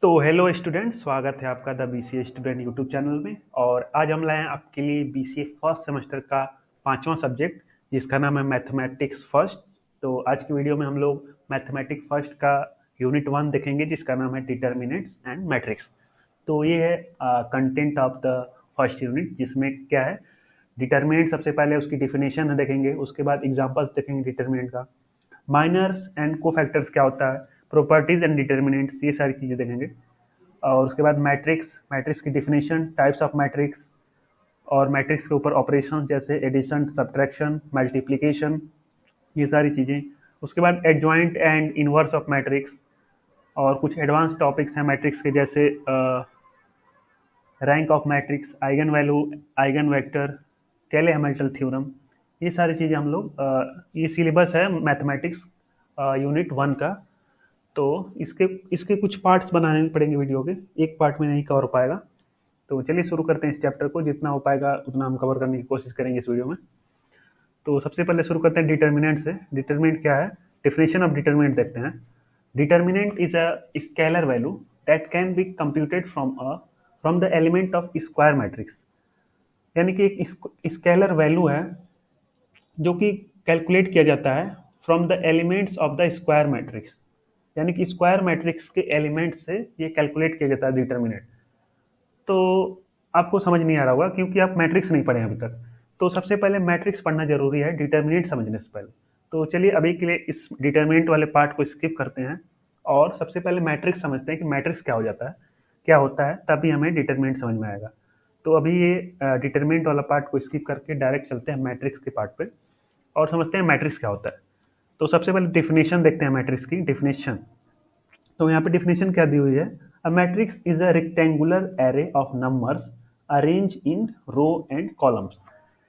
तो hello student, स्वागत है आपका the BCA student YouTube channel में। और आज हम लाए हैं आपके लिए बीसीए फर्स्ट सेमेस्टर का 5वां सब्जेक्ट, जिसका नाम है मैथमेटिक्स फर्स्ट। तो आज की वीडियो में हम लोग मैथमेटिक्स फर्स्ट का यूनिट 1 देखेंगे, जिसका नाम है डिटर्मिनेंट्स एंड मैट्रिक्स। तो ये है content of the first unit, जिसमें क्या है, डिटर्मिनेंट सबसे पहले उसकी डिफिनेशन देखेंगे, उसके बाद एग्जांपल्स देखेंगे डिटर्मिनेंट का, माइनर्स एंड कोफैक्टर्स क्या होता है, प्रॉपर्टीज एंड डिटर्मिनेंट्स, ये सारी चीज़ें देखेंगे। और उसके बाद मैट्रिक्स मैट्रिक्स की डिफिनेशन, टाइप्स ऑफ मैट्रिक्स, और मैट्रिक्स के ऊपर ऑपरेशन जैसे एडिशन, सब्ट्रैक्शन, मल्टीप्लिकेशन, ये सारी चीज़ें। उसके बाद adjoint and inverse of matrix, और कुछ एडवांस टॉपिक्स हैं मैट्रिक्स के, जैसे rank of matrix, eigen value, eigen vector, केले हैमिल्टन थ्योरम। ये सारी चीज़ें हम लोग ये सिलेबस है मैथमेटिक्स यूनिट 1 का। तो इसके इसके कुछ पार्ट्स बनाने पड़ेंगे वीडियो के, एक पार्ट में नहीं कवर हो पाएगा। तो चलिए शुरू करते हैं इस चैप्टर को, जितना हो पाएगा उतना हम कवर करने की कोशिश करेंगे इस वीडियो में। तो सबसे पहले शुरू करते हैं डिटर्मिनेंट से। डिटर्मिनेंट क्या है, डेफिनेशन ऑफ डिटर्मिनेंट देखते हैं। Determinant is a scalar value that can be computed from the element of square matrix. यानी कि एक स्केलर वैल्यू है जो कि कैलकुलेट किया जाता है from the elements of the square matrix. यानी कि स्क्वायर मैट्रिक्स के एलिमेंट से ये कैलकुलेट किया जाता है डिटर्मिनेंट। तो आपको समझ नहीं आ रहा होगा क्योंकि आप मैट्रिक्स नहीं पढ़े अभी तक। तो सबसे पहले मैट्रिक्स पढ़ना जरूरी है डिटर्मिनेंट समझने से पहले। तो चलिए अभी के लिए इस डिटर्मिनेंट वाले पार्ट को स्किप करते हैं और सबसे पहले मैट्रिक्स समझते हैं कि मैट्रिक्स क्या हो जाता है, क्या होता है, तभी हमें डिटर्मिनेंट समझ में आएगा। तो अभी ये डिटर्मिनेंट वाला पार्ट को स्किप करके डायरेक्ट चलते हैं मैट्रिक्स के पार्ट पे और समझते हैं मैट्रिक्स क्या होता है। तो सबसे पहले डिफिनेशन देखते हैं मैट्रिक्स की डिफिनेशन। तो यहाँ पे डिफिनेशन क्या दी हुई है, a matrix is a rectangular array of numbers arrange in row and columns.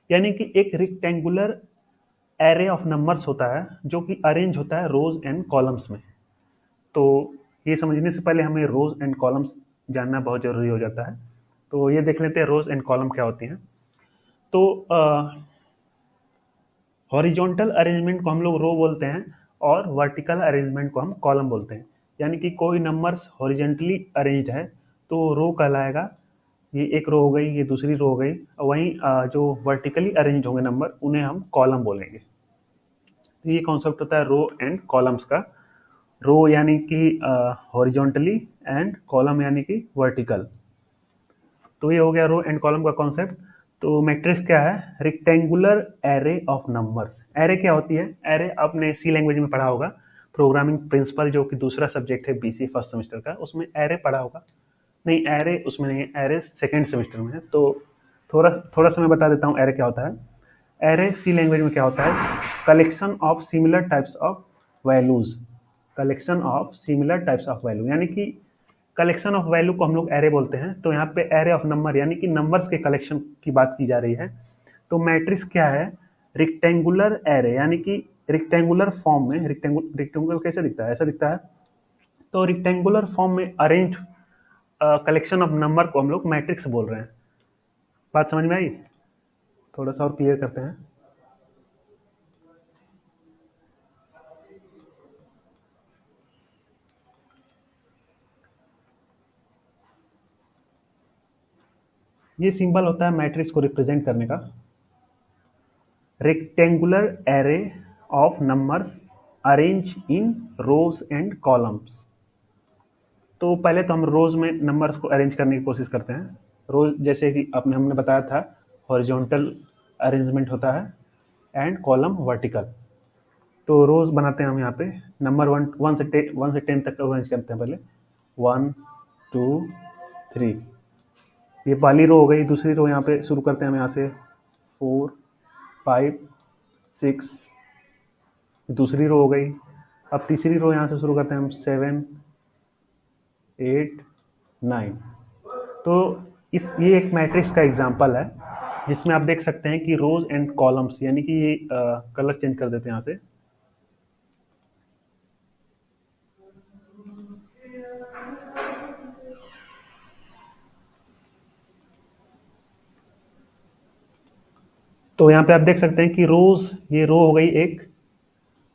यानी कि एक रेक्टेंगुलर एरे ऑफ नंबर्स होता है जो कि अरेंज होता है रोज एंड कॉलम्स में। तो ये समझने से पहले हमें रोज एंड कॉलम्स जानना बहुत जरूरी हो जाता है। तो ये देख लेते हैं रोज एंड कॉलम क्या होती हैं। तो हॉरिजॉन्टल अरेंजमेंट को हम लोग रो बोलते हैं और वर्टिकल अरेंजमेंट को हम कॉलम बोलते हैं। यानी कि कोई नंबर्स हॉरिजॉन्टली अरेंज्ड है तो रो कहलाएगा, ये एक रो हो गई, ये दूसरी रो हो गई। वहीं जो वर्टिकली अरेंज होंगे नंबर उन्हें हम कॉलम बोलेंगे। तो ये कॉन्सेप्ट होता है रो एंड कॉलम्स का। रो यानी कि हॉरिजॉन्टली एंड कॉलम यानी कि वर्टिकल। तो ये हो गया रो एंड कॉलम का कॉन्सेप्ट। तो मैट्रिक्स क्या है, rectangular array of numbers. Array क्या होती है, एरे आपने सी लैंग्वेज में पढ़ा होगा, प्रोग्रामिंग प्रिंसिपल जो कि दूसरा सब्जेक्ट है बीसी फर्स्ट सेमेस्टर का, उसमें एरे पढ़ा होगा। नहीं, एरे उसमें नहीं है, एरे सेकेंड सेमेस्टर में है। तो थोड़ा थोड़ा सा मैं बता देता हूँ एरे क्या होता है। एरे सी लैंग्वेज में क्या होता है, collection of similar types of values. Collection of similar types of value यानी कि कलेक्शन ऑफ वैल्यू को हम लोग एरे बोलते हैं। तो यहाँ पे एरे ऑफ नंबर यानी कि नंबर्स के कलेक्शन की बात की जा रही है। तो मैट्रिक्स क्या है, रेक्टेंगुलर एरे यानी कि रेक्टेंगुलर फॉर्म में, रेक्टेंगुलर कैसे दिखता है, ऐसा दिखता है। तो रेक्टेंगुलर फॉर्म में अरेंज कलेक्शन ऑफ नंबर को हम लोग मैट्रिक्स बोल रहे हैं। बात समझ में आई? थोड़ा सा और क्लियर करते हैं। ये सिंबल होता है मैट्रिक्स को रिप्रेजेंट करने का, rectangular array of numbers arrange in rows and columns. तो पहले तो हम रोज में नंबर्स को अरेंज करने की कोशिश करते हैं। रोज जैसे कि हमने बताया था, हॉरिजॉन्टल अरेंजमेंट होता है एंड कॉलम वर्टिकल। तो रोज बनाते हैं हम यहाँ पे, नंबर वन से 10 तक अरेंज करते हैं। पहले 1 2 3, ये पहली रो हो गई। दूसरी रो यहाँ पे शुरू करते हैं हम यहाँ से 4 5 6, दूसरी रो हो गई। अब तीसरी रो यहाँ से शुरू करते हैं हम 7 8 9। तो ये एक मैट्रिक्स का एग्जांपल है जिसमें आप देख सकते हैं कि रोज एंड कॉलम्स, यानी कि ये कलर चेंज कर देते हैं यहाँ से। तो यहाँ पे आप देख सकते हैं कि रोज, ये रो हो गई एक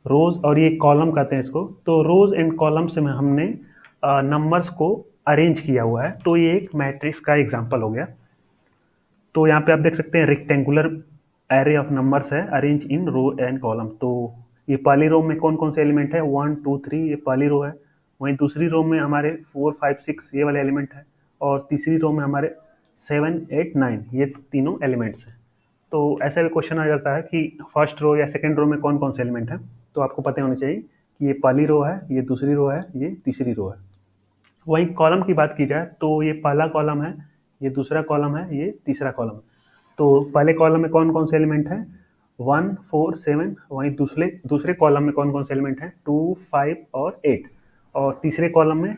रोज, और ये कॉलम कहते हैं इसको। तो रोज एंड कॉलम से हमने नंबर्स को अरेंज किया हुआ है, तो ये एक मैट्रिक्स का एग्जाम्पल हो गया। तो यहाँ पे आप देख सकते हैं रेक्टेंगुलर एरे ऑफ नंबर्स है arrange in row and column. तो ये पहली रो में कौन कौन से एलिमेंट है, 1 2 3, ये पहली रो है। वहीं दूसरी रो में हमारे 4 5 6 ये वाले एलिमेंट है, और तीसरी रो में हमारे 7 8 9 ये तीनों एलिमेंट्स हैं। तो ऐसा भी क्वेश्चन आ जाता है कि फर्स्ट रो या सेकंड रो में कौन कौन से एलिमेंट हैं, तो आपको पता होना चाहिए कि ये पहली रो है, ये दूसरी रो है, ये तीसरी रो है। वहीं कॉलम की बात की जाए तो ये पहला कॉलम है, ये दूसरा कॉलम है, ये तीसरा कॉलम है। तो पहले कॉलम में कौन कौन से एलिमेंट हैं, 1 4 7। वहीं दूसरे दूसरे कॉलम में कौन कौन से एलिमेंट हैं, 2 5 और 8। और तीसरे कॉलम में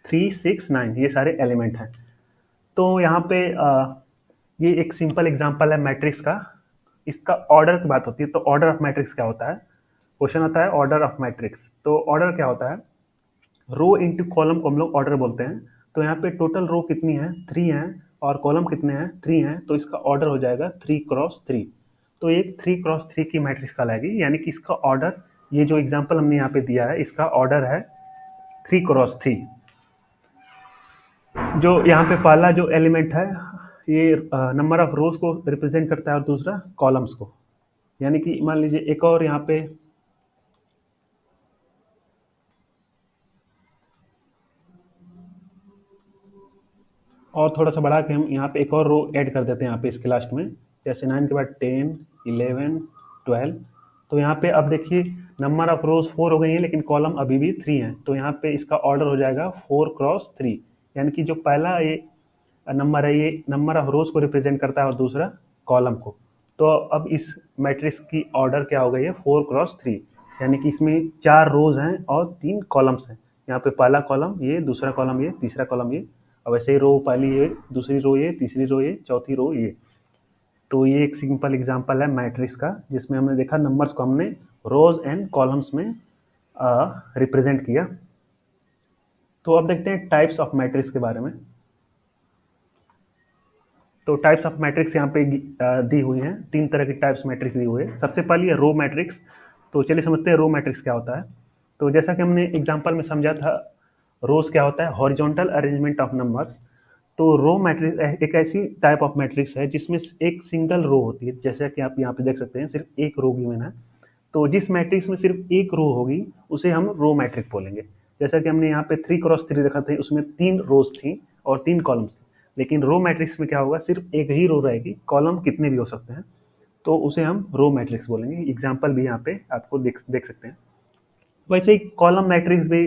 3 6 9 ये सारे एलिमेंट हैं। तो यहाँ पे ये एक सिंपल एग्जांपल है मैट्रिक्स का। इसका ऑर्डर की बात होती है, तो ऑर्डर ऑफ मैट्रिक्स क्या होता है, क्वेश्चन आता है ऑर्डर ऑफ मैट्रिक्स। तो ऑर्डर क्या होता है, रो इंटू कॉलम को हम लोग ऑर्डर बोलते हैं। तो यहाँ पे टोटल रो कितनी है, 3 है, और कॉलम कितने हैं, 3 हैं, तो इसका ऑर्डर हो जाएगा 3 क्रॉस 3। तो एक 3 क्रॉस 3 की मैट्रिक्स कहलाएगी, यानी कि इसका ऑर्डर, ये जो एग्जांपल हमने यहाँ पे दिया है इसका ऑर्डर है 3 क्रॉस 3। जो यहाँ पे पहला जो एलिमेंट है ये नंबर ऑफ रोज को रिप्रेजेंट करता है और दूसरा कॉलम्स को। यानी कि मान लीजिए एक और यहाँ पे और थोड़ा सा बढ़ा के हम यहाँ पे एक और रो ऐड कर देते हैं यहाँ पे इसके लास्ट में, जैसे 9 के बाद 10 11 12। तो यहाँ पे अब देखिए नंबर ऑफ रोज 4 हो गई हैं, लेकिन कॉलम अभी भी 3 है। तो यहाँ पे इसका ऑर्डर हो जाएगा 4 क्रॉस 3। यानी कि जो पहला ये नंबर है ये नंबर ऑफ रोज को रिप्रेजेंट करता है और दूसरा कॉलम को। तो अब इस मैट्रिक्स की ऑर्डर क्या हो गई है, 4 क्रॉस 3। यानी कि इसमें 4 रोज हैं और 3 कॉलम्स हैं। यहाँ पे पहला कॉलम ये, दूसरा कॉलम ये, तीसरा कॉलम ये, और वैसे ही रो पहली ये, दूसरी रो ये, तीसरी रो ये, चौथी रो ये। तो ये एक सिंपल एग्जांपल है मैट्रिक्स का, जिसमें हमने देखा नंबर्स को हमने रोज एंड कॉलम्स में रिप्रेजेंट किया। तो अब देखते हैं टाइप्स ऑफ मैट्रिक्स के बारे में। तो टाइप्स ऑफ मैट्रिक्स यहाँ पे दी हुई हैं, 3 तरह की टाइप्स मैट्रिक्स दी हुई है। सबसे पहली है रो मैट्रिक्स। तो चलिए समझते हैं रो मैट्रिक्स क्या होता है। तो जैसा कि हमने एग्जांपल में समझा था, रोज क्या होता है, हॉरिजॉन्टल अरेंजमेंट ऑफ नंबर्स। तो रो मैट्रिक्स एक ऐसी टाइप ऑफ मैट्रिक्स है जिसमें एक सिंगल रो होती है, जैसा कि आप यहाँ पे देख सकते हैं सिर्फ एक रो गिवन है। तो जिस मैट्रिक्स में सिर्फ एक रो होगी उसे हम रो मैट्रिक्स बोलेंगे। जैसा कि हमने यहाँ पे 3 क्रॉस 3 रखा था, उसमें 3 रोज थी और 3 कॉलम्स थी। लेकिन रो मैट्रिक्स में क्या होगा, सिर्फ एक ही रो रहेगी, कॉलम कितने भी हो सकते हैं, तो उसे हम रो मैट्रिक्स बोलेंगे। एग्जाम्पल भी यहाँ पे आपको देख सकते हैं। वैसे ही कॉलम मैट्रिक्स भी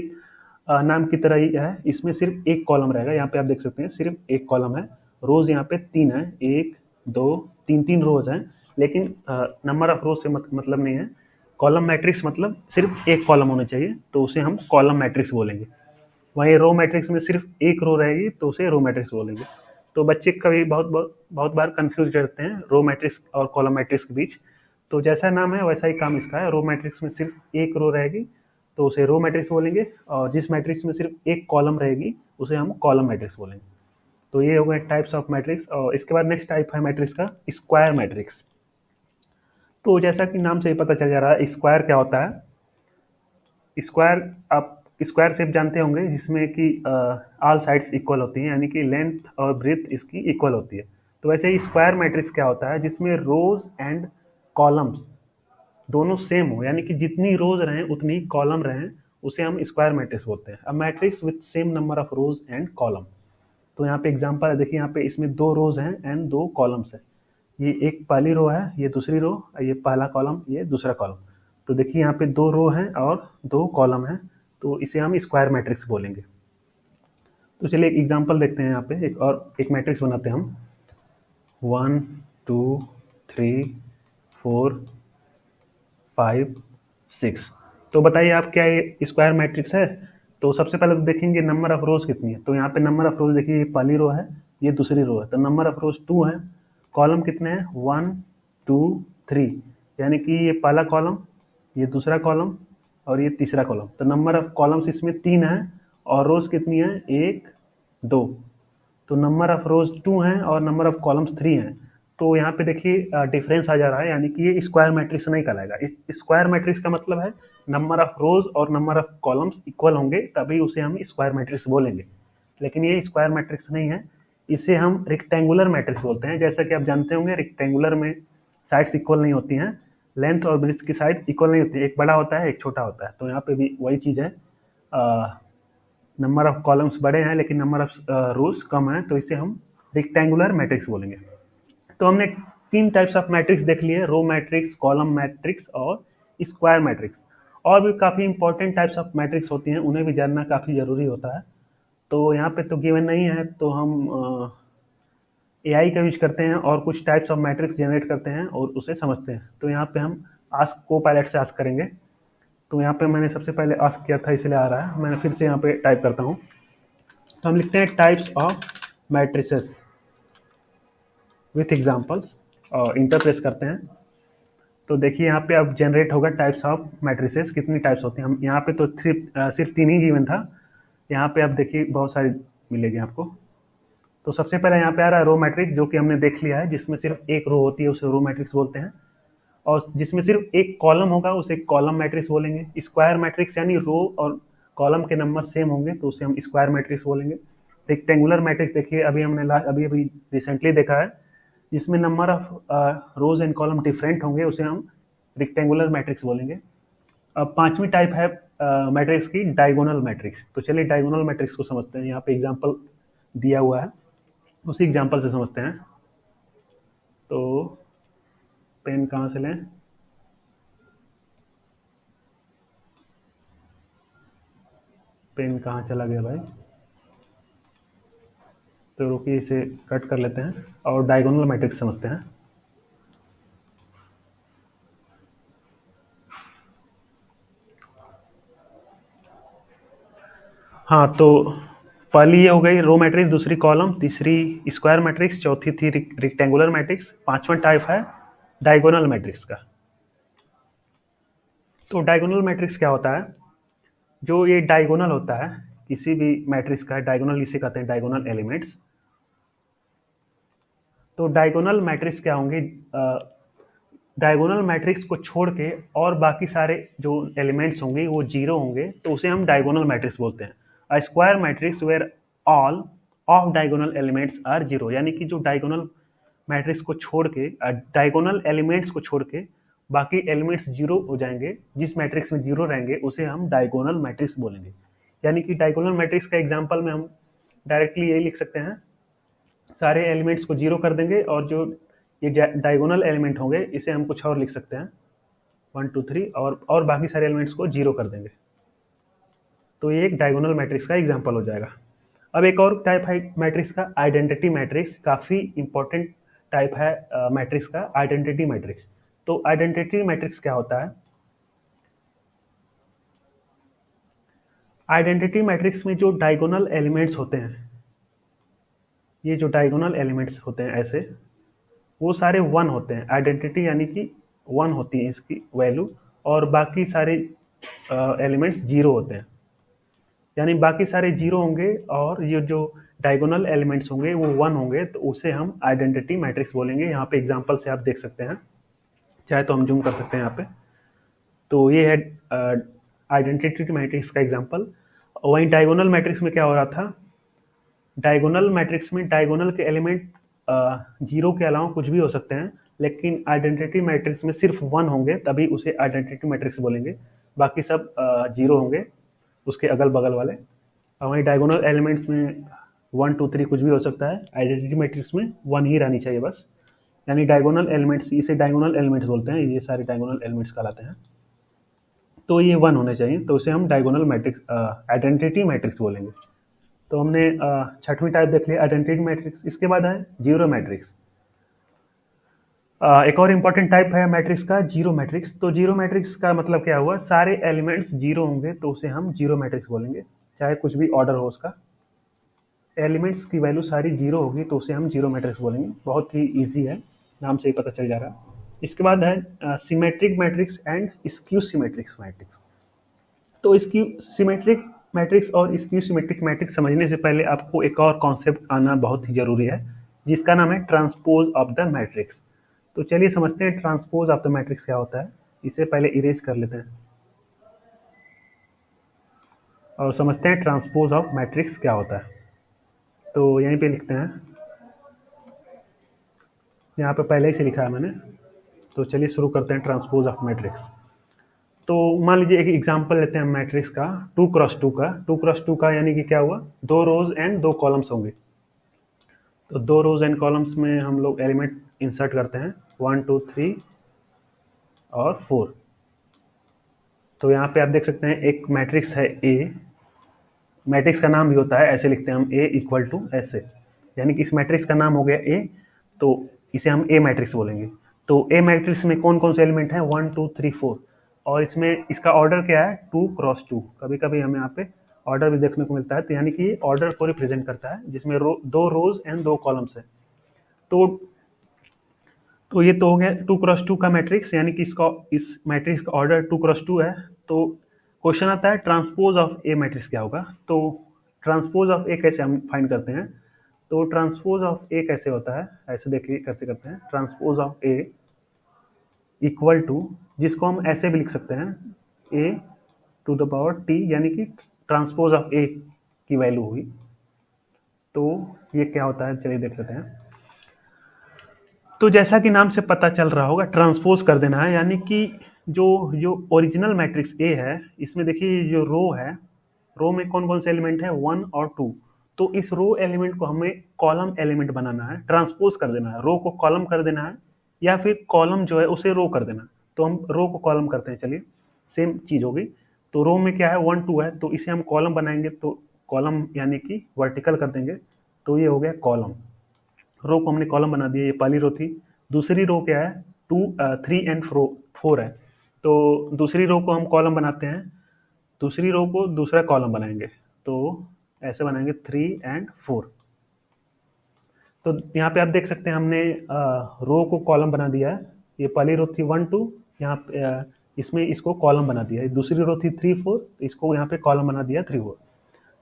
नाम की तरह ही है, इसमें सिर्फ एक कॉलम रहेगा। यहाँ पे आप देख सकते हैं सिर्फ एक कॉलम है, रोज यहाँ पे 3 है, 1 2 3 3 रोज हैं, लेकिन नंबर ऑफ रोज से मतलब नहीं है। कॉलम मैट्रिक्स मतलब सिर्फ एक कॉलम होना चाहिए, तो उसे हम कॉलम मैट्रिक्स बोलेंगे। वहीं रो मैट्रिक्स में सिर्फ एक रो रहेगी तो उसे रो मैट्रिक्स बोलेंगे। तो बच्चे कभी बहुत बार कंफ्यूज रहते हैं रो मैट्रिक्स और कॉलम मैट्रिक्स के बीच। तो जैसा नाम है वैसा ही काम इसका है। रो मैट्रिक्स में सिर्फ एक रो रहेगी तो उसे रो मैट्रिक्स बोलेंगे, और जिस मैट्रिक्स में सिर्फ एक कॉलम रहेगी उसे हम कॉलम मैट्रिक्स बोलेंगे। तो ये हो गए टाइप्स ऑफ मैट्रिक्स। और इसके बाद नेक्स्ट टाइप है मैट्रिक्स का स्क्वायर मैट्रिक्स। तो जैसा कि नाम से ही पता चल जा रहा है स्क्वायर क्या होता है। स्क्वायर आप स्क्वायर शेप जानते होंगे, जिसमें कि ऑल साइड्स इक्वल होती हैं, यानी कि लेंथ और ब्रेथ इसकी इक्वल होती है। तो वैसे ही स्क्वायर मैट्रिक्स क्या होता है, जिसमें रोज एंड कॉलम्स दोनों सेम हो, यानी कि जितनी रोज रहें उतनी कॉलम रहें, उसे हम स्क्वायर मैट्रिक्स बोलते हैं। A matrix with same number of rose and column. तो यहाँ पे एग्जांपल है, देखिए यहाँ पे इसमें 2 रोज हैं एंड 2 कॉलम्स हैं। ये एक पहली रो है, ये दूसरी रो, ये पहला कॉलम, ये दूसरा कॉलम। तो देखिए यहाँ पे 2 रो हैं और 2 कॉलम हैं, तो इसे हम स्क्वायर मैट्रिक्स बोलेंगे। तो चलिए एक एग्जांपल देखते हैं। यहाँ पे एक मैट्रिक्स बनाते हैं हम, 1 2 3 4 5 6। तो बताइए आप क्या ये स्क्वायर मैट्रिक्स है। तो सबसे पहले तो देखेंगे नंबर ऑफ रोज कितनी है। तो यहाँ पे नंबर ऑफ रोज देखिए, ये पहली रो है, ये दूसरी रो है, तो नंबर ऑफ रोज 2 है। कॉलम कितने हैं, 1 2 3, यानी कि ये पहला कॉलम, ये दूसरा कॉलम और ये तीसरा कॉलम। तो नंबर ऑफ कॉलम्स इसमें 3 है और रोज कितनी है, 1 2। तो नंबर ऑफ रोज 2 हैं और नंबर ऑफ कॉलम्स 3 हैं। तो यहाँ पे देखिए डिफरेंस आ जा रहा है, यानी कि ये स्क्वायर मैट्रिक्स नहीं कहलाएगा। स्क्वायर मैट्रिक्स का मतलब है नंबर ऑफ रोज और नंबर ऑफ कॉलम्स इक्वल होंगे, तभी उसे हम स्क्वायर मैट्रिक्स बोलेंगे। लेकिन ये स्क्वायर मैट्रिक्स नहीं है, इसे हम रेक्टेंगुलर मैट्रिक्स बोलते हैं। जैसा कि आप जानते होंगे रेक्टेंगुलर में साइड्स इक्वल नहीं होती हैं, लेंथ और ब्रेड्थ की साइड इक्वल नहीं होती है, एक बड़ा होता है एक छोटा होता है। तो यहाँ पे भी वही चीज़ है, नंबर ऑफ कॉलम्स बड़े हैं लेकिन नंबर ऑफ रोज कम है, तो इसे हम रेक्टेंगुलर मैट्रिक्स बोलेंगे। तो हमने 3 टाइप्स ऑफ मैट्रिक्स देख लिए, रो मैट्रिक्स, कॉलम मैट्रिक्स और स्क्वायर मैट्रिक्स। और भी काफ़ी इंपॉर्टेंट टाइप्स ऑफ मैट्रिक्स होती हैं, उन्हें भी जानना काफ़ी ज़रूरी होता है। तो यहाँ पे तो गिवन नहीं है, तो हम एआई का यूज करते हैं और कुछ टाइप्स ऑफ मैट्रिक्स जनरेट करते हैं और उसे समझते हैं। तो यहाँ पे हम आस्क को पायलट से आस्क करेंगे। तो यहाँ पे मैंने सबसे पहले आस्क किया था इसलिए आ रहा है, मैंने फिर से यहाँ पे टाइप करता हूँ। तो हम लिखते हैं types of matrices with examples और इंटर प्रेस करते हैं। तो देखिए यहाँ पे अब जनरेट होगा टाइप्स ऑफ मैट्रिसेस, कितनी टाइप्स होती हैं। हम यहाँ पे तो सिर्फ 3 ही गिवन था, यहाँ पे आप देखिए बहुत सारी मिलेगी आपको। तो सबसे पहले यहाँ पे आ रहा है रो मैट्रिक्स, जो कि हमने देख लिया है, जिसमें सिर्फ एक रो होती है उसे रो मैट्रिक्स बोलते हैं, और जिसमें सिर्फ एक कॉलम होगा उसे कॉलम मैट्रिक्स बोलेंगे। स्क्वायर मैट्रिक्स यानी रो और कॉलम के नंबर सेम होंगे तो उसे हम स्क्वायर मैट्रिक्स बोलेंगे। रेक्टेंगुलर मैट्रिक्स देखिए अभी हमने अभी रिसेंटली देखा है, जिसमें number of rose and column different होंगे उसे हम रेक्टेंगुलर मैट्रिक्स बोलेंगे। अब 5वीं टाइप है मैट्रिक्स की डायगोनल मैट्रिक्स। तो चलिए डायगोनल मैट्रिक्स को समझते हैं, यहाँ पे एग्जांपल दिया हुआ है, उसी एग्जांपल से समझते हैं। तो पेन कहाँ से लें, पेन कहाँ चला गया भाई, तो रुकिए इसे कट कर लेते हैं और डायगोनल मैट्रिक्स समझते हैं। हाँ, तो पहली ये हो गई रो मैट्रिक्स, दूसरी कॉलम, तीसरी स्क्वायर मैट्रिक्स, चौथी थी रेक्टेंगुलर मैट्रिक्स, 5वां टाइप है डायगोनल मैट्रिक्स का। तो डायगोनल मैट्रिक्स क्या होता है, जो ये डायगोनल होता है किसी भी मैट्रिक्स का, डायगोनल इसे कहते हैं डायगोनल एलिमेंट्स। तो डायगोनल मैट्रिक्स क्या होंगे, डायगोनल मैट्रिक्स को छोड़ के और बाकी सारे जो एलिमेंट्स होंगे वो जीरो होंगे तो उसे हम डायगोनल मैट्रिक्स बोलते हैं। A square matrix where all of diagonal elements are zero, यानी कि जो डायगोनल मैट्रिक्स को छोड़ के, डायगोनल एलिमेंट्स को छोड़ के बाकी एलिमेंट्स जीरो हो जाएंगे, जिस मैट्रिक्स में जीरो रहेंगे उसे हम डायगोनल मैट्रिक्स बोलेंगे। यानी कि डायगोनल मैट्रिक्स का एग्जाम्पल में हम डायरेक्टली यही लिख सकते हैं, सारे एलिमेंट्स को जीरो कर देंगे और जो ये डायगोनल एलिमेंट होंगे इसे हम कुछ और लिख सकते हैं 1 2 3, और बाकी सारे एलिमेंट्स को जीरो कर देंगे। तो ये एक डायगोनल मैट्रिक्स का एग्जांपल हो जाएगा। अब एक और टाइप है मैट्रिक्स का आइडेंटिटी मैट्रिक्स, काफ़ी इंपॉर्टेंट टाइप है मैट्रिक्स का आइडेंटिटी मैट्रिक्स। तो आइडेंटिटी मैट्रिक्स क्या होता है, आइडेंटिटी मैट्रिक्स में जो डायगोनल एलिमेंट्स होते हैं, ये जो डायगोनल एलिमेंट्स होते हैं ऐसे, वो सारे 1 होते हैं। आइडेंटिटी यानी कि 1 होती है इसकी वैल्यू, और बाकी सारे एलिमेंट्स जीरो होते हैं, यानी बाकी सारे जीरो होंगे और ये जो डायगोनल एलिमेंट्स होंगे वो 1 होंगे, तो उसे हम आइडेंटिटी मैट्रिक्स बोलेंगे। यहाँ पे एग्जांपल से आप देख सकते हैं, चाहे तो हम जूम कर सकते हैं यहाँ पे। तो ये है आइडेंटिटी मैट्रिक्स का एग्जांपल। वहीं डायगोनल मैट्रिक्स में क्या हो रहा था, डायगोनल मैट्रिक्स में डायगोनल के एलिमेंट जीरो के अलावा कुछ भी हो सकते हैं, लेकिन आइडेंटिटी मैट्रिक्स में सिर्फ 1 होंगे तभी उसे आइडेंटिटी मैट्रिक्स बोलेंगे, बाकी सब जीरो होंगे उसके अगल बगल वाले। और वहीं डायगोनल एलिमेंट्स में 1 2 3 कुछ भी हो सकता है, आइडेंटिटी मैट्रिक्स में 1 ही रहनी चाहिए बस। यानी डायगोनल एलिमेंट्स, इसे डायगोनल एलिमेंट्स बोलते हैं, ये सारे डायगोनल एलिमेंट्स कहलाते हैं। तो ये 1 होने चाहिए, तो उसे हम डायगोनल मैट्रिक्स आइडेंटिटी मैट्रिक्स बोलेंगे। तो हमने 6वीं टाइप देख लिया आइडेंटिटी मैट्रिक्स। इसके बाद है जीरो मैट्रिक्स। एक और इम्पॉर्टेंट टाइप है मैट्रिक्स का जीरो मैट्रिक्स। तो जीरो मैट्रिक्स का मतलब क्या हुआ, सारे एलिमेंट्स जीरो होंगे तो उसे हम जीरो मैट्रिक्स बोलेंगे, चाहे कुछ भी ऑर्डर हो उसका, एलिमेंट्स की वैल्यू सारी जीरो होगी तो उसे हम जीरो मैट्रिक्स बोलेंगे। बहुत ही ईजी है, नाम से ही पता चल जा रहा है। इसके बाद है symmetric matrix and skew symmetrics matrix. तो इसकी सिमेट्रिक मैट्रिक्स और स्क्यू सिमेट्रिक मैट्रिक्स समझने से पहले आपको एक और कॉन्सेप्ट आना बहुत ही जरूरी है, जिसका नाम है ट्रांसपोज ऑफ द मैट्रिक्स। तो चलिए समझते हैं ट्रांसपोज ऑफ द मैट्रिक्स क्या होता है। इसे पहले इरेज कर लेते हैं और समझते हैं ट्रांसपोज ऑफ मैट्रिक्स क्या होता है। तो यहीं पे लिखते हैं, यहाँ पे पहले ही से लिखा है मैंने। तो चलिए शुरू करते हैं ट्रांसपोज ऑफ मैट्रिक्स। तो मान लीजिए एक एग्जांपल लेते हैं मैट्रिक्स का 2x2 का। 2x2 का यानी कि क्या हुआ, 2 रोज एंड 2 कॉलम्स होंगे। तो 2 रोज एंड कॉलम्स में हम लोग एलिमेंट इंसर्ट करते हैं 1 2 3 और 4। तो यहाँ पे आप देख सकते हैं एक मैट्रिक्स है ए। मैट्रिक्स का नाम भी होता है, ऐसे लिखते हैं हम, ए इक्वल टू ऐसे, यानी कि इस मैट्रिक्स का नाम हो गया ए, तो इसे हम ए मैट्रिक्स बोलेंगे। तो ए मैट्रिक्स में कौन कौन से एलिमेंट हैं, 1 2 3 4, और इसमें इसका ऑर्डर क्या है, 2x2। कभी कभी हमें यहाँ पे ऑर्डर भी देखने को मिलता है, तो यानी कि ये ऑर्डर को रिप्रेजेंट करता है, जिसमें 2 रोज एंड 2 कॉलम्स है। तो ये तो हो गया 2x2 का मैट्रिक्स, यानी कि इसका इस मैट्रिक्स का ऑर्डर 2x2 है। तो क्वेश्चन आता है ट्रांसपोज ऑफ ए मैट्रिक्स क्या होगा। तो ट्रांसपोज ऑफ ए कैसे हम फाइंड करते हैं। तो ट्रांसपोज ऑफ ए कैसे होता है, ऐसे देखिए कैसे करते हैं। Transpose of A equal to, जिसको हम ऐसे भी लिख सकते हैं, A to the power T, यानी कि ट्रांसपोज ऑफ ए की वैल्यू हुई। तो ये क्या होता है, चलिए देख लेते हैं। तो जैसा कि नाम से पता चल रहा होगा, ट्रांसपोज कर देना है, यानी कि जो जो ओरिजिनल मैट्रिक्स ए है, इसमें देखिए जो रो है, रो में कौन कौन से एलिमेंट है, 1 और 2। तो इस रो एलिमेंट को हमें कॉलम एलिमेंट बनाना है, ट्रांसपोज कर देना है, रो को कॉलम कर देना है, या फिर कॉलम जो है उसे रो कर देना। तो हम रो को कॉलम करते हैं, चलिए सेम चीज होगी। तो रो में क्या है, 1 2 है, तो इसे हम कॉलम बनाएंगे, तो कॉलम यानी कि वर्टिकल कर देंगे, तो ये हो गया कॉलम। रो को हमने कॉलम बना दिया, ये पहली रो थी। दूसरी रो क्या है, 3 एंड 4 है, तो दूसरी रो को हम कॉलम बनाते हैं, दूसरी रो को दूसरा कॉलम बनाएंगे, तो ऐसे बनाएंगे 3 एंड 4। तो यहाँ पे आप देख सकते हैं हमने रो को कॉलम बना दिया है। ये पहली रो थी 1 2, यहाँ पे इसमें इसको कॉलम बना दिया है। दूसरी रो थी 3 4, इसको यहाँ पे कॉलम बना दिया 3 4।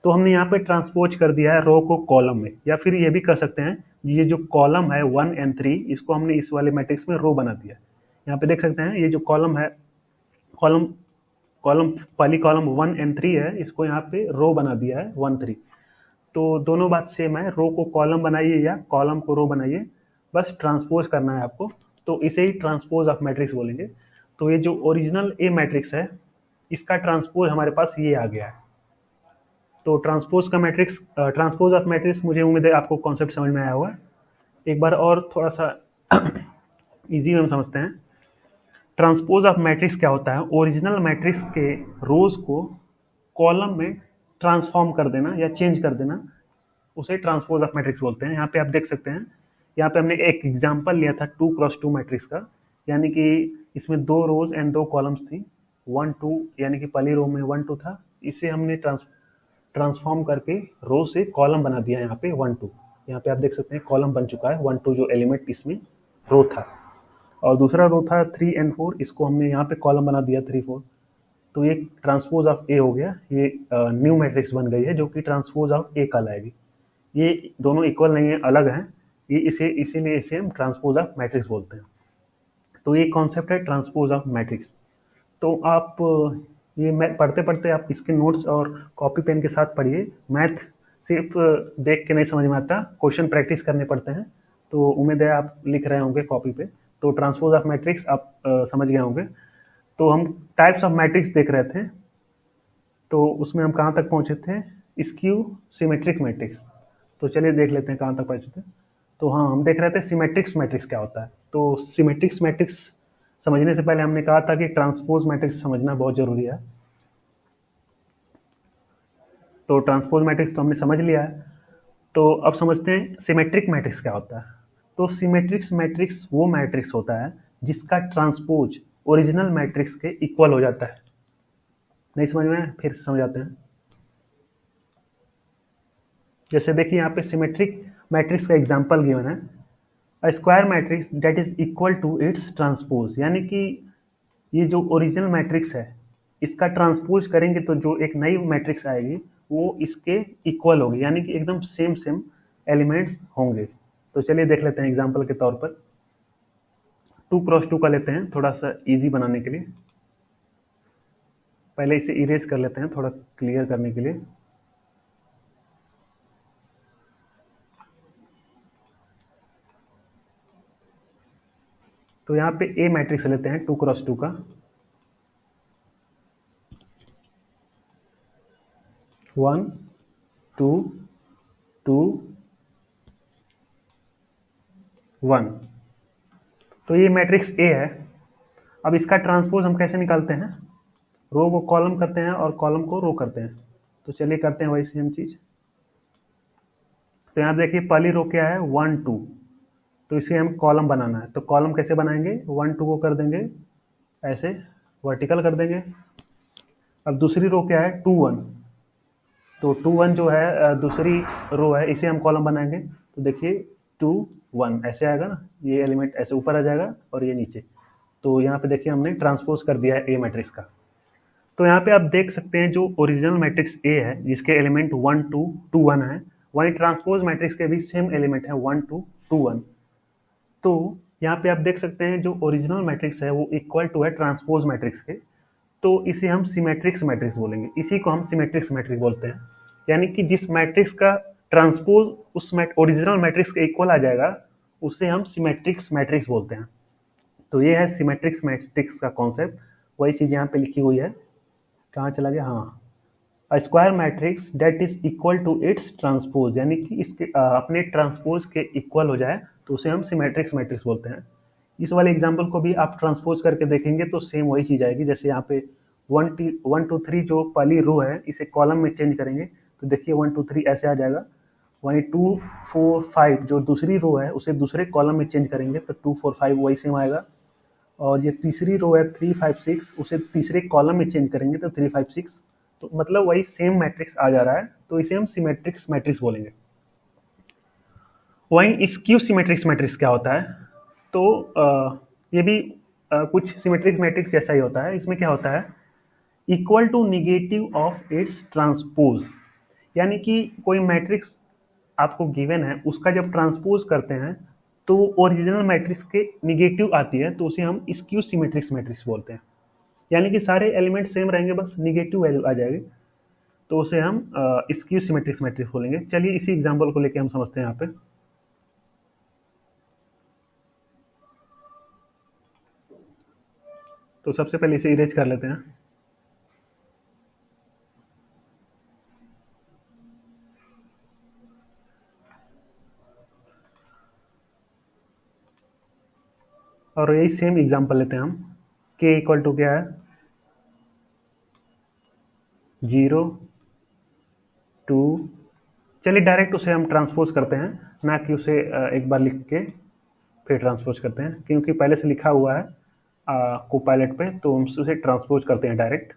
तो हमने यहाँ पे ट्रांसपोज कर दिया है रो को कॉलम में, या फिर ये भी कर सकते हैं, ये जो कॉलम है 1 एंड 3, इसको हमने इस वाले मैट्रिक्स में रो बना दिया। यहाँ पे देख सकते हैं ये जो कॉलम है, कॉलम कॉलम पहली कॉलम 1 एंड 3 है, इसको यहाँ पे रो बना दिया है 1 3। तो दोनों बात सेम है, रो को कॉलम बनाइए या कॉलम को रो बनाइए, बस ट्रांसपोज करना है आपको। तो इसे ही ट्रांसपोज ऑफ मैट्रिक्स बोलेंगे। तो ये जो ओरिजिनल ए मैट्रिक्स है, इसका ट्रांसपोज हमारे पास ये आ गया है। तो ट्रांसपोज का मैट्रिक्स, ट्रांसपोज ऑफ मैट्रिक्स, मुझे उम्मीद है आपको कॉन्सेप्ट समझ में आया होगा। एक बार और थोड़ा सा इजी में हम समझते हैं। ट्रांसपोज ऑफ मैट्रिक्स क्या होता है, ओरिजिनल मैट्रिक्स के रोज को कॉलम में ट्रांसफॉर्म कर देना या चेंज कर देना, उसे ट्रांसपोज ऑफ मैट्रिक्स बोलते हैं। यहाँ पे आप देख सकते हैं, यहाँ पे हमने एक एग्जांपल लिया था 2x2 मैट्रिक्स का, यानी कि इसमें 2 रोज एंड 2 कॉलम्स थी, 1 2, यानी कि पहली रो में 1 2 था, इसे हमने ट्रांसफॉर्म करके रो से कॉलम बना दिया यहाँ पे 1 2। यहाँ पे आप देख सकते हैं कॉलम बन चुका है 1 2, जो एलिमेंट इसमें रो था। और दूसरा रो था 3 एंड 4, इसको हमने यहाँ पे कॉलम बना दिया 3 4। तो ये ट्रांसपोज ऑफ ए हो गया, ये न्यू मैट्रिक्स बन गई है, जो कि ट्रांसपोज ऑफ ए कहलाएगी। ये दोनों इक्वल नहीं है, अलग हैं, ये इसीलिए इसे हम ट्रांसपोज ऑफ मैट्रिक्स बोलते हैं। तो ये कॉन्सेप्ट है ट्रांसपोज ऑफ मैट्रिक्स। तो आप ये पढ़ते पढ़ते आप इसके नोट्स और कॉपी पेन के साथ पढ़िए। मैथ सिर्फ देख के नहीं समझ में आता, क्वेश्चन प्रैक्टिस करने पड़ते हैं। तो उम्मीद है आप लिख रहे होंगे कॉपी पे। तो ट्रांसपोज ऑफ मैट्रिक्स आप समझ गए होंगे। तो हम टाइप्स ऑफ मैट्रिक्स देख रहे थे, तो उसमें हम कहाँ तक पहुँचे थे, स्क्यू सिमेट्रिक मैट्रिक्स। तो चलिए देख लेते हैं कहाँ तक पहुँचे थे। तो हाँ, हम देख रहे थे सिमेट्रिक्स मैट्रिक्स क्या होता है। तो सिमेट्रिक्स मैट्रिक्स समझने से पहले हमने कहा था कि ट्रांसपोज मैट्रिक्स समझना बहुत जरूरी है। तो ट्रांसपोज मैट्रिक्स तो हमने समझ लिया है। तो अब समझते हैं सिमेट्रिक मैट्रिक्स क्या होता है। तो सिमेट्रिक्स मैट्रिक्स वो मैट्रिक्स होता है जिसका ट्रांसपोज ओरिजिनल मैट्रिक्स के इक्वल हो जाता है। नहीं समझ में, फिर से समझाते हैं। जैसे देखिए यहाँ पे सिमेट्रिक मैट्रिक्स का एग्जांपल गिवन है, a square matrix that is equal to its transpose, यानी कि ये जो ओरिजिनल मैट्रिक्स है, इसका ट्रांसपोज करेंगे तो जो एक नई मैट्रिक्स आएगी वो इसके इक्वल होगी, यानी कि एकदम सेम सेम एलिमेंट्स होंगे। तो चलिए देख लेते हैं एग्जांपल के तौर पर। 2x2 का लेते हैं थोड़ा सा इजी बनाने के लिए। पहले इसे इरेज कर लेते हैं थोड़ा क्लियर करने के लिए। तो यहाँ पे ए मैट्रिक्स लेते हैं 2x2 का, 1 2 2 1। तो ये मैट्रिक्स ए है। अब इसका ट्रांसपोज हम कैसे निकालते हैं? रो को कॉलम करते हैं और कॉलम को रो करते हैं। तो चलिए करते हैं वही सेम चीज। तो यहाँ देखिए पहली रो क्या है, 1 2, तो इसे हम कॉलम बनाना है। तो कॉलम कैसे बनाएंगे, 1 2 को कर देंगे ऐसे वर्टिकल कर देंगे। अब दूसरी रो क्या है, 2 1, तो 2 1 जो है दूसरी रो है, इसे हम कॉलम बनाएंगे। तो देखिए 2 1 ऐसे आएगा ना, ये एलिमेंट ऐसे ऊपर आ जाएगा और ये नीचे। तो यहाँ पे देखिए हमने ट्रांसपोज कर दिया है ए मैट्रिक्स का। तो यहाँ पे आप देख सकते हैं जो ओरिजिनल मैट्रिक्स ए है जिसके एलिमेंट 1 2 2 1 है, वही ट्रांसपोज मैट्रिक्स के भी सेम एलिमेंट है 1 2 2 1। तो यहाँ पे आप देख सकते हैं जो ओरिजिनल मैट्रिक्स है वो इक्वल टू है ट्रांसपोज मैट्रिक्स के। तो इसे हम सिमेट्रिक्स मैट्रिक्स बोलेंगे, इसी को हम सिमेट्रिक्स मैट्रिक्स बोलते हैं। यानी कि जिस मैट्रिक्स का ट्रांसपोज उस ओरिजिनल मैट्रिक्स के इक्वल आ जाएगा उसे हम सिमेट्रिक्स मैट्रिक्स बोलते हैं। तो ये है सिमेट्रिक्स मैट्रिक्स का कॉन्सेप्ट, वही चीज़ यहाँ पे लिखी हुई है। कहाँ चला गया, हाँ, a square matrix that is equal to its transpose, यानी कि इसके अपने ट्रांसपोज के इक्वल हो जाए तो उसे हम सिमेट्रिक्स मैट्रिक्स बोलते हैं। इस वाले एग्जाम्पल को भी आप ट्रांसपोज करके देखेंगे तो सेम वही चीज़ आएगी। जैसे यहाँ पे 1 2 3 जो पहली रो है इसे कॉलम में चेंज करेंगे तो देखिए 1 2 3 ऐसे आ जाएगा। वहीं 2 4 5 जो दूसरी रो है उसे दूसरे कॉलम में चेंज करेंगे तो 2 4 5 वही सेम आएगा। और ये तीसरी रो है 3 5 6, उसे तीसरे कॉलम में चेंज करेंगे तो 3 5 6, तो मतलब वही सेम मैट्रिक्स आ जा रहा है। तो इसे हम सिमेट्रिक्स मैट्रिक्स बोलेंगे। वहीं स्क्यू सिमेट्रिक्स मैट्रिक्स क्या होता है, तो ये भी कुछ सिमेट्रिक मैट्रिक्स जैसा ही होता है। इसमें क्या होता है, equal to negative of its transpose, यानी कि कोई मैट्रिक्स आपको गिवन है उसका जब ट्रांसपोज करते हैं तो ओरिजिनल मैट्रिक्स के निगेटिव आती है तो उसे हम स्क्यू सिमेट्रिक्स मैट्रिक्स बोलते हैं। यानी कि सारे एलिमेंट सेम रहेंगे बस निगेटिव वैल्यू आ जाएगी, तो उसे हम स्क्यू सिमेट्रिक्स मैट्रिक्स बोलेंगे। चलिए इसी एग्जांपल को लेके हम समझते हैं यहाँ पे। तो सबसे पहले इसे इरेज कर लेते हैं। और यही सेम एग्जांपल लेते हैं हम। k इक्वल टू क्या है, 0 2। चलिए डायरेक्ट उसे हम ट्रांसपोज करते हैं, ना कि उसे एक बार लिख के फिर ट्रांसपोज करते हैं, क्योंकि पहले से लिखा हुआ है कोपायलट पे, तो हम उसे ट्रांसपोज करते हैं डायरेक्ट।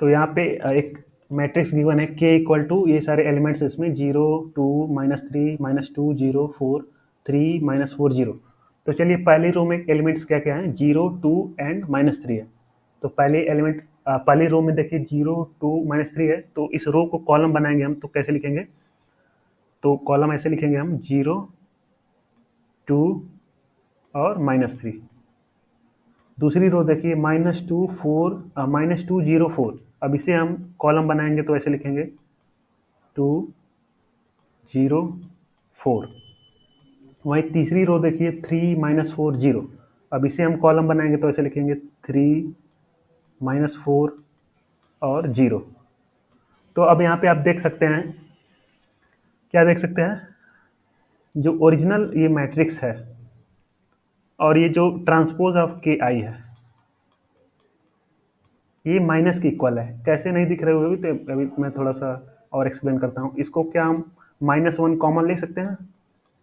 तो यहाँ पे एक मैट्रिक्स गिवन है k इक्वल टू, ये सारे एलिमेंट्स इसमें 0 2 -3 -2 0 4 3 -4 0। तो चलिए पहली रो में एलिमेंट्स क्या क्या हैं, 0 2 एंड -3 है। तो पहले एलिमेंट पहली रो में देखिए 0 2 -3 है, तो इस रो को कॉलम बनाएंगे हम, तो कैसे लिखेंगे, तो कॉलम ऐसे लिखेंगे हम 0 2 और -3। दूसरी रो देखिए -2 4 -2 0 4, अब इसे हम कॉलम बनाएंगे तो ऐसे लिखेंगे 2 0 4। वहीं तीसरी रो देखिए 3 -4 0, अब इसे हम कॉलम बनाएंगे तो ऐसे लिखेंगे 3 -4 और 0। तो अब यहाँ पे आप देख सकते हैं, क्या देख सकते हैं, जो ओरिजिनल ये मैट्रिक्स है और ये जो ट्रांसपोज ऑफ के आई है ये माइनस के इक्वल है। कैसे नहीं दिख रहे होगी तो अभी मैं थोड़ा सा और एक्सप्लेन करता हूँ। इसको क्या हम -1 कॉमन ले सकते हैं,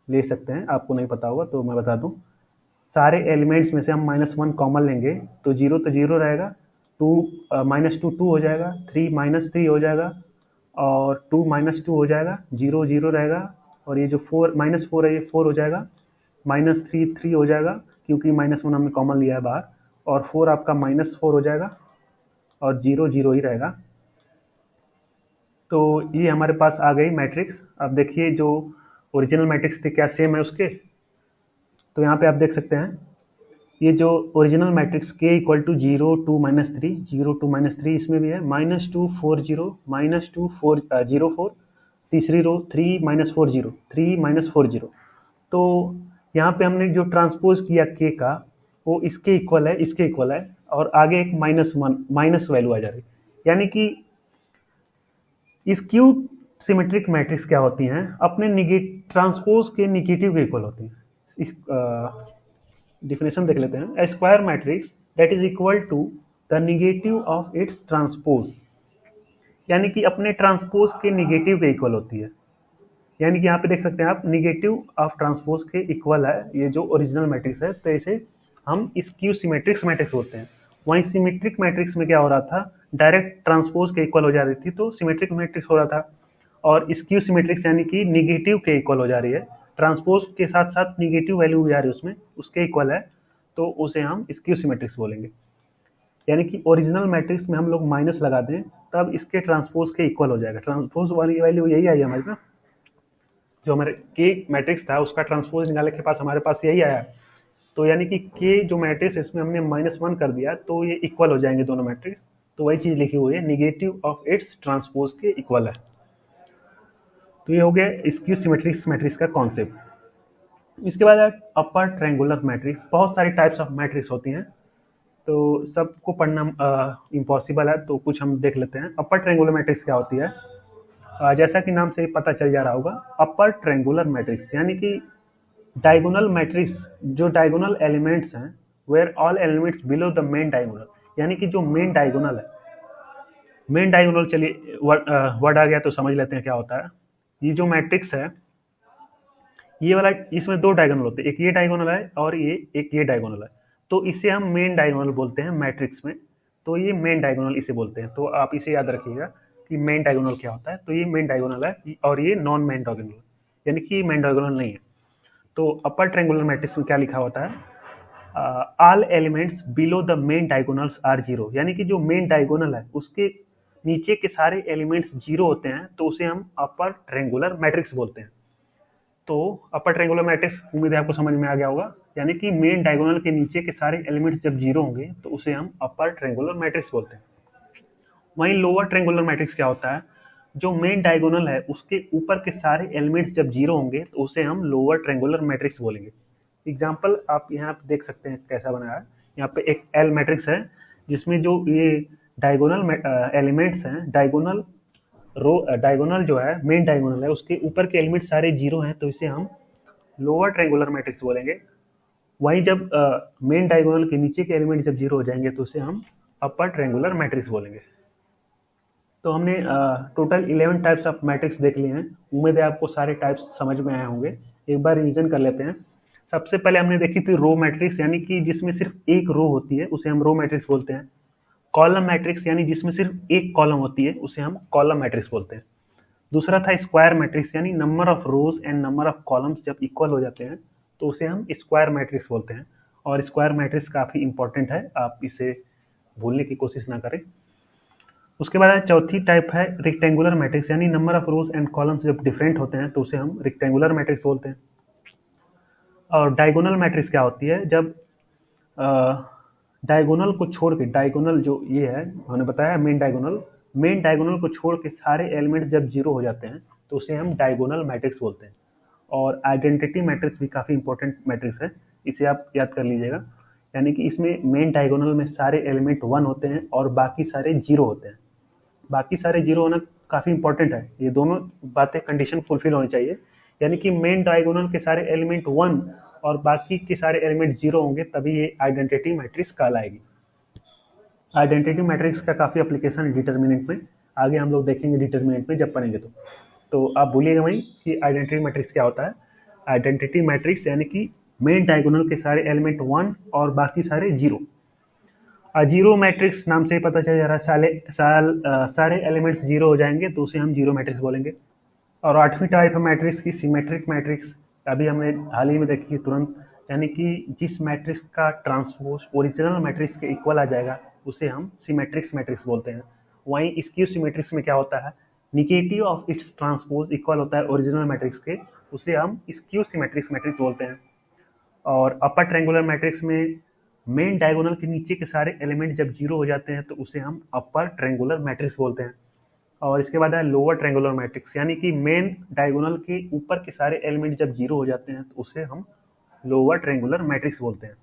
ले सकते हैं, आपको नहीं पता होगा तो मैं बता दूं। सारे एलिमेंट्स में से हम -1 कॉमन लेंगे तो 0 तो 0 रहेगा, 2 -2 2 हो जाएगा, 3 -3 हो जाएगा और 2 -2 हो जाएगा, 0 0 रहेगा, और ये जो 4 -4 है ये 4 हो जाएगा, -3 3 हो जाएगा क्योंकि -1 हमने कॉमन लिया है बाहर, और 4 आपका -4 हो जाएगा और 0 0 ही रहेगा। तो ये हमारे पास आ गई मैट्रिक्स। अब देखिए जो ओरिजिनल मैट्रिक्स थे क्या सेम है उसके, तो यहाँ पे आप देख सकते हैं ये जो ओरिजिनल मैट्रिक्स के इक्वल टू 0 2 -3, 0 2 -3 इसमें भी है, -2 4 0 -2 4 0 4, तीसरी रो 3 -4 0 3 -4 0। तो यहाँ पे हमने जो ट्रांसपोज किया के का वो इसके इक्वल है, इसके इक्वल है, और आगे एक -1 माइनस वैल्यू आ जा रही, यानी कि स्क्यू सिमेट्रिक मैट्रिक्स क्या होती हैं, अपने ट्रांसपोज के निगेटिव के इक्वल होती हैं। डिफिनेशन देख लेते हैं। A square matrix that is equal to the negative of its transpose, यानी कि अपने ट्रांसपोज के निगेटिव के इक्वल होती है। यानी कि यहाँ पे देख सकते हैं आप, निगेटिव ऑफ ट्रांसपोज के इक्वल है ये जो ओरिजिनल मैट्रिक्स है, तो इसे हम स्क्यू सिमेट्रिक्स मैट्रिक्स बोलते हैं। वहीं सिमेट्रिक मैट्रिक्स में क्या हो रहा था, डायरेक्ट ट्रांसपोज के इक्वल हो जा रही थी, तो सिमेट्रिक मैट्रिक्स हो रहा था। और स्क्यू सिमेट्रिक्स यानी कि निगेटिव के इक्वल हो जा रही है, ट्रांसपोज के साथ साथ निगेटिव वैल्यू भी आ रही है उसमें, उसके इक्वल है, तो उसे हम स्क्यू सिमेट्रिक्स बोलेंगे। यानी कि ओरिजिनल मैट्रिक्स में हम लोग माइनस लगा दें तब इसके ट्रांसपोज के इक्वल हो जाएगा। ट्रांसपोज वाली वैल्यू यही आई हमारे ना, जो हमारे के मैट्रिक्स था उसका ट्रांसपोज निकालने के पास हमारे पास यही आया। तो यानी कि के जो मैट्रिक्स है इसमें हमने -1 कर दिया, तो ये इक्वल हो जाएंगे दोनों मैट्रिक्स। तो वही चीज़ लिखी हुई है, निगेटिव ऑफ इट्स ट्रांसपोज के इक्वल है। तो ये हो गया स्क्यू सिमेट्रिक्स मैट्रिक्स का कॉन्सेप्ट। इसके बाद अपर ट्रायंगुलर मैट्रिक्स। बहुत सारी टाइप्स ऑफ मैट्रिक्स होती हैं, तो सबको पढ़ना इम्पॉसिबल है, तो कुछ हम देख लेते हैं। अपर ट्रायंगुलर मैट्रिक्स क्या होती है, जैसा कि नाम से ही पता चल जा रहा होगा, अपर ट्रायंगुलर मैट्रिक्स यानी कि डायगोनल मैट्रिक्स, जो डायगोनल एलिमेंट्स हैं, where all elements below the main diagonal, यानी कि जो मेन डायगोनल है, मेन डायगोनल, चलिए वर्ड आ गया तो समझ लेते हैं क्या होता है। ये जो मैट्रिक्स है, ये वाला, इसमें दो डायगोनल होते हैं, एक ये डायगोनल है और ये एक ये डायगोनल है, तो इसे हम मेन डायगोनल बोलते हैं मैट्रिक्स में। तो ये मेन डायगोनल इसे बोलते हैं, तो आप इसे याद रखिएगा कि मेन डायगोनल क्या होता है। तो ये मेन डायगोनल है और ये नॉन मेन डायगोनल, यानी कि मेन डायगोनल नहीं है। तो अपर ट्रायंगुलर मैट्रिक्स में क्या लिखा होता है, all elements below the main diagonals are zero, यानी कि जो मेन डायगोनल है उसके नीचे के सारे एलिमेंट्स जीरो होते हैं, तो उसे हम अपर ट्रायंगुलर मैट्रिक्स बोलते हैं। तो अपर ट्रायंगुलर मैट्रिक्स उम्मीद है आपको समझ में आ गया होगा, यानी कि मेन डायगोनल के नीचे के सारे एलिमेंट्स जब जीरो होंगे तो उसे हम अपर ट्रायंगुलर मैट्रिक्स बोलते हैं। वहीं लोअर ट्रायंगुलर मैट्रिक्स क्या होता है, जो मेन डायगोनल है उसके ऊपर के सारे एलिमेंट्स जब जीरो होंगे तो उसे हम लोअर ट्रायंगुलर मैट्रिक्स बोलेंगे। एग्जाम्पल आप यहाँ पे देख सकते हैं कैसा बनाया है। यहाँ पे एक एल मैट्रिक्स है जिसमें जो ये डायगोनल एलिमेंट्स हैं, डायगोनल जो है, मेन डायगोनल है, उसके ऊपर के एलिमेंट सारे जीरो हैं, तो इसे हम लोअर ट्रायंगुलर मैट्रिक्स बोलेंगे। वहीं जब मेन डायगोनल के नीचे के एलिमेंट जब जीरो हो जाएंगे तो उसे हम अपर ट्रायंगुलर मैट्रिक्स बोलेंगे। तो हमने टोटल 11 टाइप्स ऑफ मैट्रिक्स देख लिए हैं। उम्मीद है आपको सारे टाइप्स समझ में आए होंगे। एक बार रिवीजन कर लेते हैं। सबसे पहले हमने देखी थी रो मैट्रिक्स, यानी कि जिसमें सिर्फ एक रो होती है उसे हम रो मैट्रिक्स बोलते हैं। कॉलम मैट्रिक्स, यानी जिसमें सिर्फ एक कॉलम होती है उसे हम कॉलम मैट्रिक्स बोलते हैं। दूसरा था स्क्वायर मैट्रिक्स, यानी number of rose and number of columns जब इक्वल हो जाते हैं तो उसे हम स्क्वायर मैट्रिक्स बोलते हैं। और स्क्वायर मैट्रिक्स काफ़ी इंपॉर्टेंट है, आप इसे भूलने की कोशिश ना करें। उसके बाद चौथी टाइप है रेक्टेंगुलर मैट्रिक्स, यानी number of rose and columns जब डिफरेंट होते हैं तो उसे हम रेक्टेंगुलर मैट्रिक्स बोलते हैं। और डायगोनल मैट्रिक्स क्या होती है, जब डायगोनल को छोड़ के, डायगोनल जो ये है हमने बताया मेन डायगोनल को छोड़ के सारे एलिमेंट जब जीरो हो जाते हैं तो उसे हम डायगोनल मैट्रिक्स बोलते हैं। और आइडेंटिटी मैट्रिक्स भी काफ़ी इंपॉर्टेंट मैट्रिक्स है, इसे आप याद कर लीजिएगा। यानी कि इसमें मेन डायगोनल में सारे एलिमेंट 1 होते हैं और बाकी सारे जीरो होते हैं। बाकी सारे जीरो होना काफ़ी इंपॉर्टेंट है, ये दोनों बातें कंडीशन फुलफिल होनी चाहिए। यानी कि मेन डायगोनल के सारे एलिमेंट 1 और बाकी के सारे एलिमेंट जीरो होंगे, तभी ये आइडेंटिटी मैट्रिक्स कहलाएगी। आइडेंटिटी मैट्रिक्स का काफ़ी एप्लीकेशन है डिटर्मिनेंट में, आगे हम लोग देखेंगे डिटर्मिनेंट में जब पढ़ेंगे। तो आप भूलिएगा वहीं कि आइडेंटिटी मैट्रिक्स क्या होता है। आइडेंटिटी मैट्रिक्स यानी कि मेन डायगोनल के सारे एलिमेंट 1 और बाकी सारे जीरो। जीरो मैट्रिक्स नाम से ही पता चल जा रहा है, सारे एलिमेंट्स जीरो हो जाएंगे तो उसे हम जीरो मैट्रिक्स बोलेंगे। और आठवीं टाइप है मैट्रिक्स की सिमेट्रिक मैट्रिक्स, अभी हमने हाल ही में देखी तुरंत, यानी कि जिस मैट्रिक्स का ट्रांसपोज ओरिजिनल मैट्रिक्स के इक्वल आ जाएगा उसे हम सिमेट्रिक्स मैट्रिक्स बोलते हैं। वहीं स्क्यू सिमेट्रिक्स में क्या होता है, negative of its transpose equal होता है ओरिजिनल मैट्रिक्स के, उसे हम स्क्यू सिमेट्रिक्स मैट्रिक्स बोलते हैं। और अपर ट्रायंगुलर मैट्रिक्स में मेन डायगोनल के नीचे के सारे एलिमेंट जब जीरो हो जाते हैं तो उसे हम अपर ट्रायंगुलर मैट्रिक्स बोलते हैं। और इसके बाद है लोअर ट्रायंगुलर मैट्रिक्स, यानी कि मेन डायगोनल के ऊपर के सारे एलिमेंट जब जीरो हो जाते हैं तो उसे हम लोअर ट्रायंगुलर मैट्रिक्स बोलते हैं।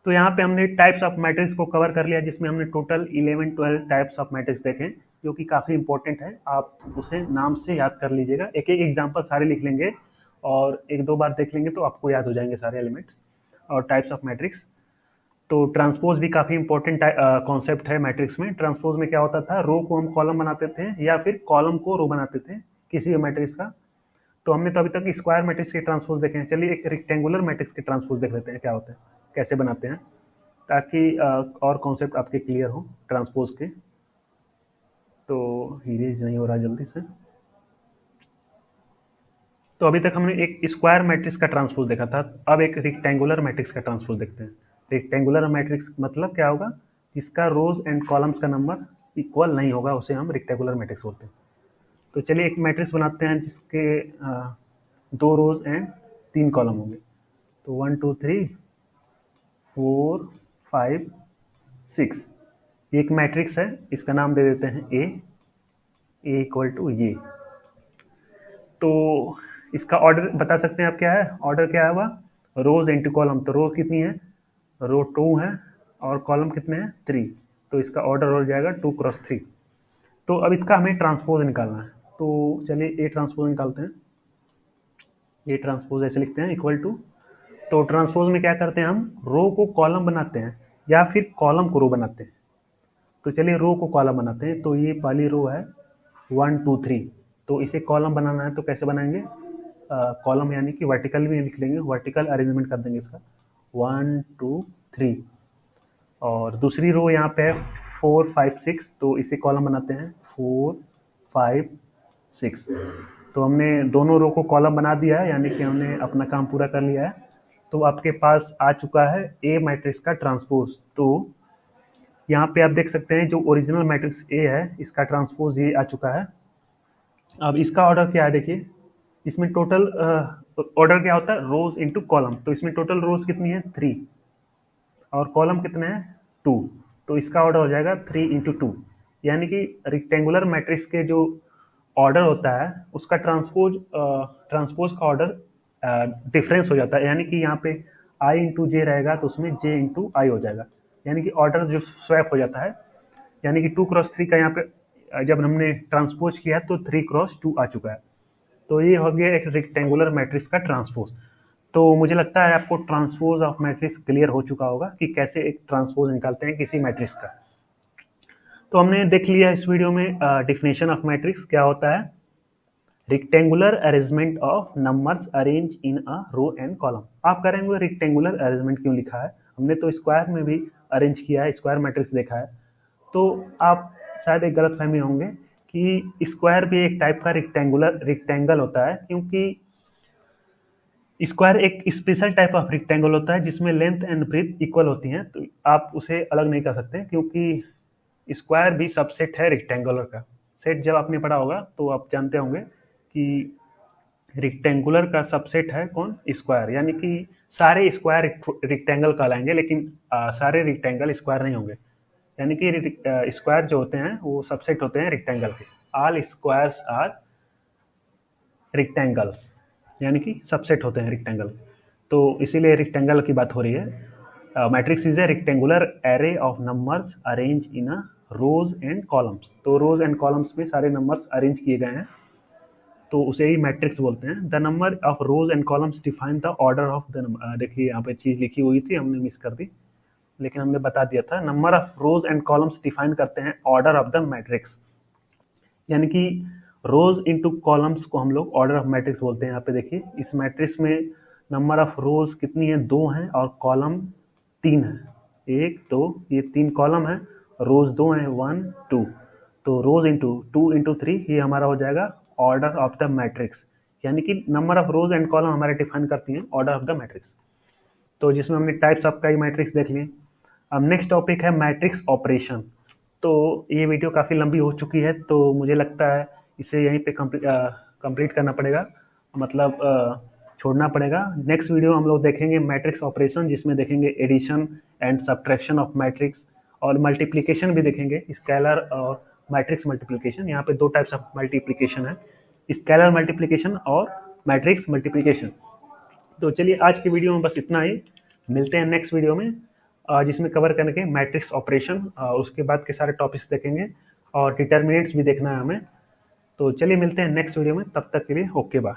तो यहाँ पे हमने टाइप्स ऑफ मैट्रिक्स को कवर कर लिया, जिसमें हमने टोटल 11-12 टाइप्स ऑफ मैट्रिक्स देखे, जो कि काफ़ी इंपॉर्टेंट है। आप उसे नाम से याद कर लीजिएगा, एक एक एग्जाम्पल सारे लिख लेंगे और एक दो बार देख लेंगे तो आपको याद हो जाएंगे सारे एलिमेंट्स और टाइप्स ऑफ मैट्रिक्स। तो ट्रांसपोज भी काफ़ी इंपॉर्टेंट कॉन्सेप्ट है मैट्रिक्स में। ट्रांसपोज में क्या होता था, रो को हम कॉलम बनाते थे या फिर कॉलम को रो बनाते थे किसी भी मैट्रिक्स का। तो हमने तो अभी तक स्क्वायर मैट्रिक्स के ट्रांसपोज देखे हैं, चलिए एक रेक्टेंगुलर मैट्रिक्स के ट्रांसपोज देख लेते हैं क्या होते हैं, कैसे बनाते हैं, ताकि और कॉन्सेप्ट आपके क्लियर हो ट्रांसपोज के। तो इरेज नहीं हो रहा जल्दी से। तो अभी तक हमने एक स्क्वायर मैट्रिक्स का ट्रांसपोज देखा था, अब एक रेक्टेंगुलर मैट्रिक्स का ट्रांसपोज देखते हैं। रेक्टेंगुलर मैट्रिक्स मतलब क्या होगा, जिसका रोज एंड कॉलम्स का नंबर इक्वल नहीं होगा उसे हम रेक्टेंगुलर मैट्रिक्स बोलते हैं। तो चलिए एक मैट्रिक्स बनाते हैं जिसके 2 रोज एंड 3 कॉलम होंगे। तो 1 2 3 4 5 6, ये एक मैट्रिक्स है, इसका नाम दे देते हैं ए इक्वल टू ये। तो इसका ऑर्डर बता सकते हैं आप क्या है, ऑर्डर क्या है हुआ, रोज इंटू कॉलम। तो रो कितनी है, रो 2 है और कॉलम कितने हैं 3, तो इसका ऑर्डर हो जाएगा 2 क्रॉस 3। तो अब इसका हमें ट्रांसपोज निकालना है, तो चलिए ए ट्रांसपोज निकालते हैं। ए ट्रांसपोज ऐसे लिखते हैं इक्वल टू, तो ट्रांसपोज में क्या करते हैं, हम रो को कॉलम बनाते हैं या फिर कॉलम को रो बनाते हैं। तो चलिए रो को कॉलम बनाते हैं, तो ये पहली रो है 1 2 3, तो इसे कॉलम बनाना है तो कैसे बनाएंगे, कॉलम यानी कि वर्टिकल भी लिख लेंगे, वर्टिकल अरेंजमेंट कर देंगे इसका 1 2 3। और दूसरी रो यहाँ पे है 4 5 6, तो इसे कॉलम बनाते हैं 4 5 6। तो हमने दोनों रो को कॉलम बना दिया है, यानी कि हमने अपना काम पूरा कर लिया है। तो आपके पास आ चुका है ए मैट्रिक्स का ट्रांसपोज। तो यहाँ पे आप देख सकते हैं जो ओरिजिनल मैट्रिक्स ए है इसका ट्रांसपोज ये आ चुका है। अब इसका ऑर्डर क्या है, देखिए इसमें टोटल ऑर्डर क्या होता है, रोज इंटू कॉलम। तो इसमें टोटल रोज कितनी है 3 और कॉलम कितने हैं 2, तो इसका ऑर्डर हो जाएगा 3 इंटू 2। यानी कि रेक्टेंगुलर मैट्रिक्स के जो ऑर्डर होता है उसका ट्रांसपोज का ऑर्डर डिफरेंस हो जाता है, यानी कि यहाँ पे आई इंटू जे रहेगा तो उसमें जे इंटू आई हो जाएगा, यानी कि ऑर्डर जो स्वैप हो जाता है। यानी कि 2 क्रॉस 3 का यहाँ पे जब हमने ट्रांसपोज किया तो 3 क्रॉस 2 आ चुका है। तो ये हो गया एक रेक्टेंगुलर मैट्रिक्स का ट्रांसपोज। तो मुझे लगता है आपको ट्रांसपोज ऑफ मैट्रिक्स क्लियर हो चुका होगा कि कैसे एक ट्रांसपोज निकालते हैं किसी मैट्रिक्स का। तो हमने देख लिया इस वीडियो में डिफिनेशन ऑफ मैट्रिक्स क्या होता है, rectangular arrangement of numbers arrange in a row and column. आप करेंगे रेक्टेंगुलर अरेंजमेंट क्यों लिखा है, हमने तो स्क्वायर में भी अरेंज किया है, स्क्वायर मैट्रिक्स देखा है। तो आप शायद एक गलत फहमी होंगे कि स्क्वायर भी एक टाइप का रेक्टेंगल होता है, क्योंकि स्क्वायर एक स्पेशल टाइप ऑफ रेक्टेंगल होता है जिसमें लेंथ एंड ब्रेथ इक्वल होती हैं। तो आप उसे अलग नहीं कर सकते, क्योंकि स्क्वायर भी सबसेट है रेक्टेंगुलर का। सेट जब आपने पढ़ा होगा तो आप जानते होंगे कि रेक्टेंगुलर का सबसेट है कौन, स्क्वायर। यानी कि सारे स्क्वायर रेक्टेंगल कहलाएंगे, लेकिन सारे रेक्टेंगल स्क्वायर नहीं होंगे। यानी कि स्क्वायर जो होते हैं वो सबसेट होते हैं रेक्टेंगल के। ऑल स्क्वायर्स आर रेक्टेंगल्स, यानी कि सबसेट होते हैं रेक्टेंगल। तो इसीलिए रेक्टेंगल की बात हो रही है। Matrix is a rectangular array of numbers arrange in a rows and columns. तो रोज एंड कॉलम्स में सारे नंबर्स अरेंज किए गए हैं, तो उसे ही मैट्रिक्स बोलते हैं। The number of rose and columns define the order of the number. देखिए यहाँ पे चीज लिखी हुई थी, हमने मिस कर दी, लेकिन हमने बता दिया था। Number of rose and columns define करते हैं ऑर्डर ऑफ द मैट्रिक्स, यानी कि रोज इंटू कॉलम्स को हम लोग ऑर्डर ऑफ मैट्रिक्स बोलते हैं। यहाँ पे देखिए इस मैट्रिक्स में नंबर ऑफ रोज कितनी है, 2 हैं और कॉलम 3 है, 1 2, ये 3 कॉलम है, रोज 2 हैं 1 2। तो रोज इंटू 2 इंटू 3 ये हमारा हो जाएगा ऑर्डर ऑफ द मैट्रिक्स, यानी कि number of rose and column हमारे डिफाइन करती हैं ऑर्डर ऑफ द मैट्रिक्स। तो जिसमें हमने टाइप्स ऑफ कई मैट्रिक्स देख लिए। अब नेक्स्ट टॉपिक है मैट्रिक्स ऑपरेशन। तो ये वीडियो काफ़ी लंबी हो चुकी है, तो मुझे लगता है इसे यहीं पे कंप्लीट करना पड़ेगा। मतलब छोड़ना पड़ेगा। नेक्स्ट वीडियो हम लोग देखेंगे मैट्रिक्स ऑपरेशन, जिसमें देखेंगे addition and subtraction of matrix, और मल्टीप्लिकेशन भी देखेंगे, स्केलर और मैट्रिक्स मल्टीप्लिकेशन। यहाँ पे दो टाइप्स ऑफ मल्टीप्लिकेशन है, स्केलर मल्टीप्लिकेशन और मैट्रिक्स मल्टीप्लिकेशन। तो चलिए आज की वीडियो में बस इतना ही, मिलते हैं नेक्स्ट वीडियो में जिसमें कवर करके मैट्रिक्स ऑपरेशन, उसके बाद के सारे टॉपिक्स देखेंगे और डिटर्मिनेंट्स भी देखना है हमें। तो चलिए मिलते हैं नेक्स्ट वीडियो में, तब तक के लिए ओके बाय।